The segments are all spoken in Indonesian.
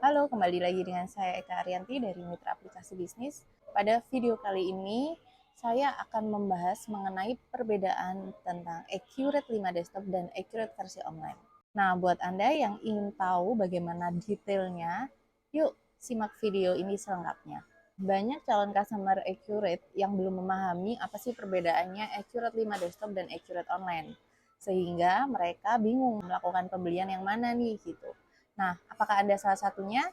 Halo, kembali lagi dengan saya Eka Arianti dari Mitra Aplikasi Bisnis. Pada video kali ini, saya akan membahas mengenai perbedaan tentang Accurate 5 Desktop dan Accurate versi online. Nah, buat Anda yang ingin tahu bagaimana detailnya, yuk simak video ini selengkapnya. Banyak calon customer Accurate yang belum memahami apa sih perbedaannya Accurate 5 Desktop dan Accurate online. Sehingga mereka bingung melakukan pembelian yang mana nih gitu. Nah, apakah Anda salah satunya?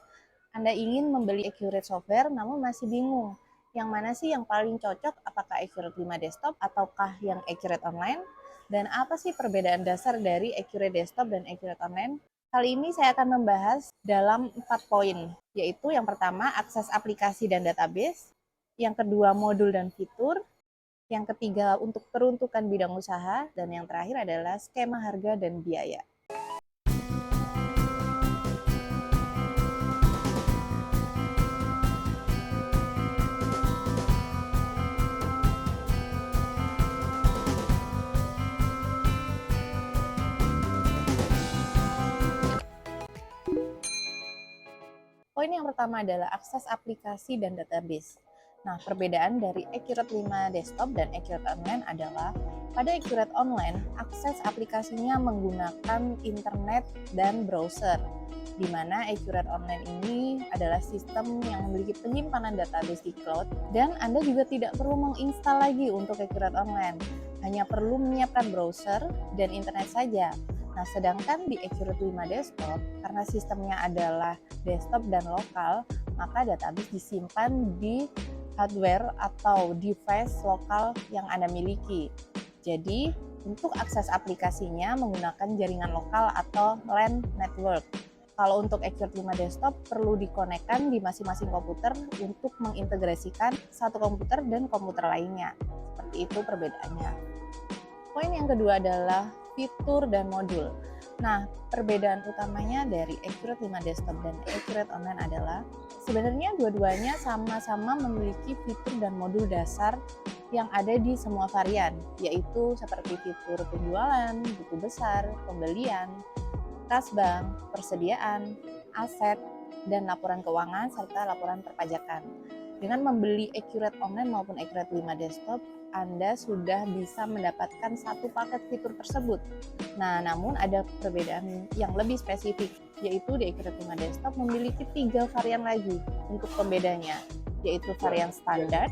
Anda ingin membeli Accurate software namun masih bingung. Yang mana sih yang paling cocok? Apakah Accurate 5 desktop ataukah yang Accurate online? Dan apa sih perbedaan dasar dari Accurate desktop dan Accurate online? Kali ini saya akan membahas dalam 4 poin, yaitu yang pertama akses aplikasi dan database, yang kedua modul dan fitur, yang ketiga untuk peruntukan bidang usaha, dan yang terakhir adalah skema harga dan biaya. Poin yang pertama adalah akses aplikasi dan database. Nah, perbedaan dari Accurate 5 desktop dan Accurate online adalah pada Accurate online, akses aplikasinya menggunakan internet dan browser, di mana Accurate online ini adalah sistem yang memiliki penyimpanan database di cloud, dan Anda juga tidak perlu menginstal lagi untuk Accurate online, hanya perlu menyiapkan browser dan internet saja. Nah, sedangkan di Accurate 5 desktop, karena sistemnya adalah desktop dan lokal, maka database disimpan di hardware atau device lokal yang Anda miliki. Jadi, untuk akses aplikasinya menggunakan jaringan lokal atau LAN network. Kalau untuk Accurate 5 desktop perlu dikonekkan di masing-masing komputer untuk mengintegrasikan satu komputer dan komputer lainnya. Seperti itu perbedaannya. Poin yang kedua adalah fitur dan modul. Nah, perbedaan utamanya dari Accurate 5 desktop dan Accurate online adalah sebenarnya dua-duanya sama-sama memiliki fitur dan modul dasar yang ada di semua varian, yaitu seperti fitur penjualan, buku besar, pembelian, kas bank, persediaan, aset, dan laporan keuangan serta laporan perpajakan. Dengan membeli Accurate online maupun Accurate 5 desktop, Anda sudah bisa mendapatkan satu paket fitur tersebut. Nah, namun ada perbedaan yang lebih spesifik, yaitu di Accurate 5 desktop memiliki 3 varian lagi untuk pembedanya, yaitu varian standar,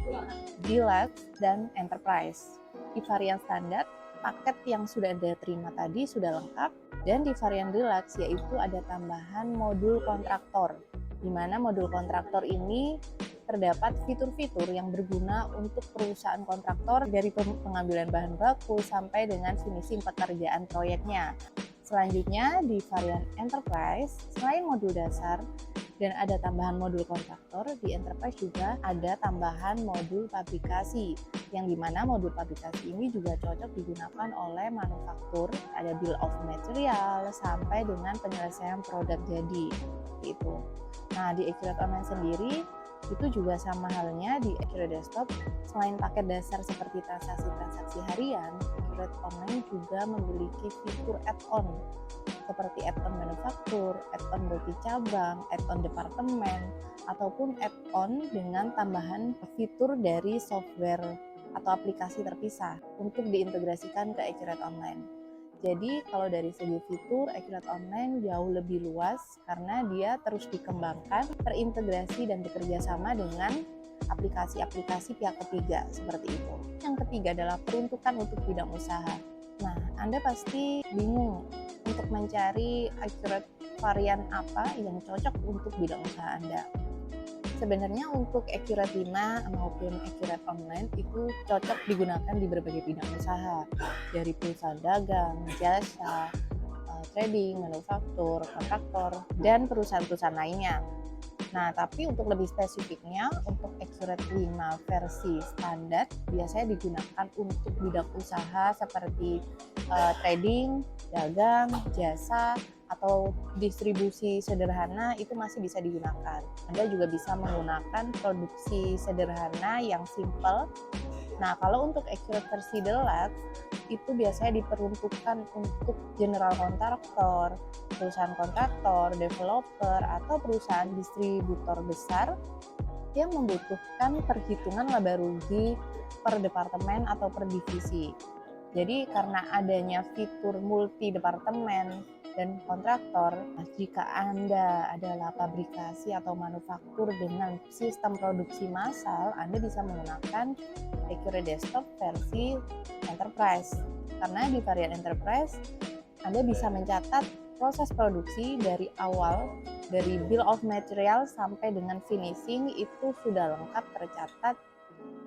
deluxe, dan enterprise. Di varian standar, paket yang sudah Anda terima tadi sudah lengkap, dan di varian deluxe yaitu ada tambahan modul kontraktor, di mana modul kontraktor ini terdapat fitur-fitur yang berguna untuk perusahaan kontraktor dari pengambilan bahan baku sampai dengan finishing pekerjaan proyeknya. Selanjutnya di varian Enterprise, selain modul dasar dan ada tambahan modul kontraktor, di Enterprise juga ada tambahan modul pabrikasi, yang dimana modul pabrikasi ini juga cocok digunakan oleh manufaktur, ada bill of material sampai dengan penyelesaian produk jadi. Itu. Nah, di Accurate Online sendiri itu juga sama halnya di Accurate Desktop. Selain paket dasar seperti transaksi-transaksi harian, Accurate Online juga memiliki fitur add-on seperti add-on manufaktur, add-on multi cabang, add-on departemen, ataupun add-on dengan tambahan fitur dari software atau aplikasi terpisah untuk diintegrasikan ke Accurate Online. Jadi kalau dari segi fitur, Accurate Online jauh lebih luas karena dia terus dikembangkan, terintegrasi dan bekerja sama dengan aplikasi-aplikasi pihak ketiga seperti itu. Yang ketiga adalah peruntukan untuk bidang usaha. Nah, Anda pasti bingung untuk mencari Accurate varian apa yang cocok untuk bidang usaha Anda. Sebenarnya untuk Accurate 5 maupun Accurate Online itu cocok digunakan di berbagai bidang usaha, dari perusahaan dagang, jasa, trading, manufaktur, kontraktor, dan perusahaan-perusahaan lainnya. Nah, tapi untuk lebih spesifiknya, untuk Accurate 5 versi standar biasanya digunakan untuk bidang usaha seperti trading, dagang, jasa, atau distribusi sederhana itu masih bisa digunakan. Anda juga bisa menggunakan produksi sederhana yang simple Nah, kalau untuk Accurate versi Deluxe, itu biasanya diperuntukkan untuk general kontraktor, perusahaan kontraktor, developer, atau perusahaan distributor besar yang membutuhkan perhitungan laba rugi per departemen atau per divisi. Jadi karena adanya fitur multi departemen dan kontraktor, jika Anda adalah pabrikasi atau manufaktur dengan sistem produksi massal, Anda bisa menggunakan Accurate Desktop versi Enterprise. Karena di varian Enterprise, Anda bisa mencatat proses produksi dari awal, dari bill of material sampai dengan finishing itu sudah lengkap tercatat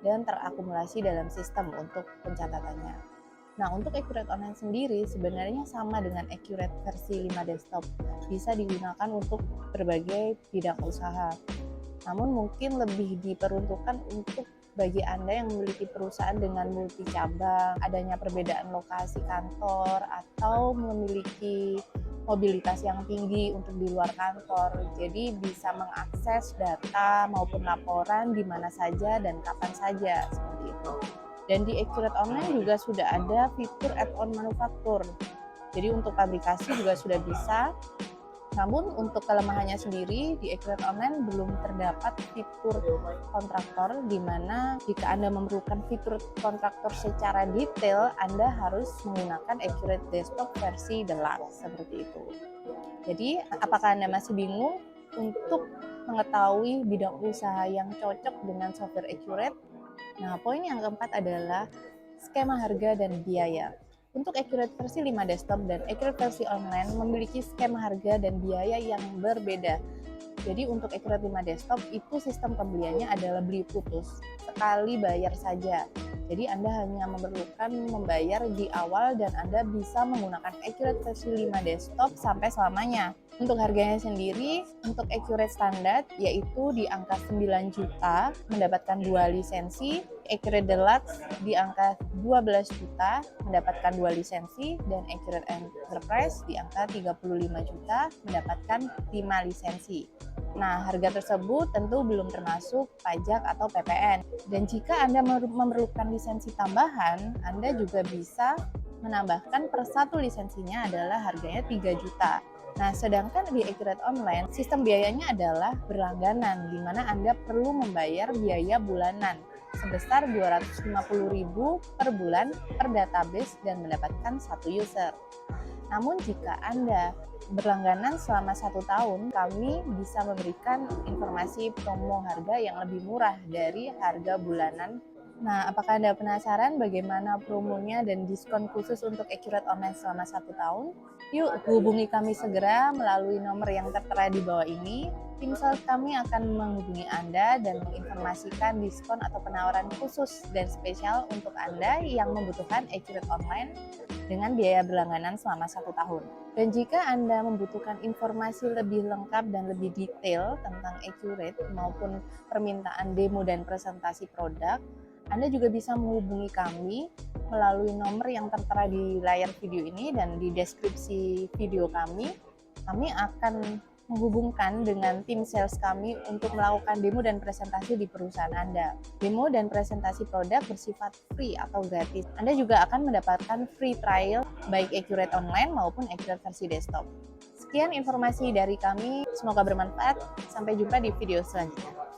dan terakumulasi dalam sistem untuk pencatatannya. Nah, untuk Accurate Online sendiri sebenarnya sama dengan Accurate versi 5 desktop, bisa digunakan untuk berbagai bidang usaha. Namun mungkin lebih diperuntukkan untuk bagi Anda yang memiliki perusahaan dengan multi cabang, adanya perbedaan lokasi kantor, atau memiliki mobilitas yang tinggi untuk di luar kantor. Jadi bisa mengakses data maupun laporan di mana saja dan kapan saja, seperti itu. Dan di Accurate Online juga sudah ada fitur add-on manufaktur. Jadi untuk pabrikasi juga sudah bisa. Namun untuk kelemahannya sendiri di Accurate Online belum terdapat fitur kontraktor, di mana jika Anda memerlukan fitur kontraktor secara detail, Anda harus menggunakan Accurate Desktop versi Deluxe, seperti itu. Jadi apakah Anda masih bingung untuk mengetahui bidang usaha yang cocok dengan software Accurate? Nah, poin yang keempat adalah skema harga dan biaya. Untuk Accurate versi 5 desktop dan Accurate versi online memiliki skema harga dan biaya yang berbeda. Jadi untuk Accurate 5 desktop itu sistem pembeliannya adalah beli putus, sekali bayar saja. Jadi Anda hanya memerlukan membayar di awal dan Anda bisa menggunakan Accurate versi 5 desktop sampai selamanya. Untuk harganya sendiri, untuk Accurate standar yaitu di angka 9 juta mendapatkan 2 lisensi, Accurate Deluxe di angka 12 juta mendapatkan 2 lisensi, dan Accurate Enterprise di angka 35 juta mendapatkan 5 lisensi. Nah, harga tersebut tentu belum termasuk pajak atau PPN. Dan jika Anda memerlukan lisensi tambahan, Anda juga bisa menambahkan per satu lisensinya adalah harganya 3 juta. Nah, sedangkan di Accurate Online, sistem biayanya adalah berlangganan, di mana Anda perlu membayar biaya bulanan sebesar 250.000 per bulan per database dan mendapatkan satu user. Namun jika Anda berlangganan selama 1 tahun, kami bisa memberikan informasi promo harga yang lebih murah dari harga bulanan. Nah, apakah Anda penasaran bagaimana promonya dan diskon khusus untuk Accurate Online selama 1 tahun? Yuk, hubungi kami segera melalui nomor yang tertera di bawah ini. Tim sales kami akan menghubungi Anda dan menginformasikan diskon atau penawaran khusus dan spesial untuk Anda yang membutuhkan Accurate Online dengan biaya berlangganan selama 1 tahun. Dan jika Anda membutuhkan informasi lebih lengkap dan lebih detail tentang Accurate maupun permintaan demo dan presentasi produk, Anda juga bisa menghubungi kami melalui nomor yang tertera di layar video ini dan di deskripsi video kami. Kami akan menghubungkan dengan tim sales kami untuk melakukan demo dan presentasi di perusahaan Anda. Demo dan presentasi produk bersifat free atau gratis. Anda juga akan mendapatkan free trial baik Accurate Online maupun Accurate versi desktop. Sekian informasi dari kami, semoga bermanfaat. Sampai jumpa di video selanjutnya.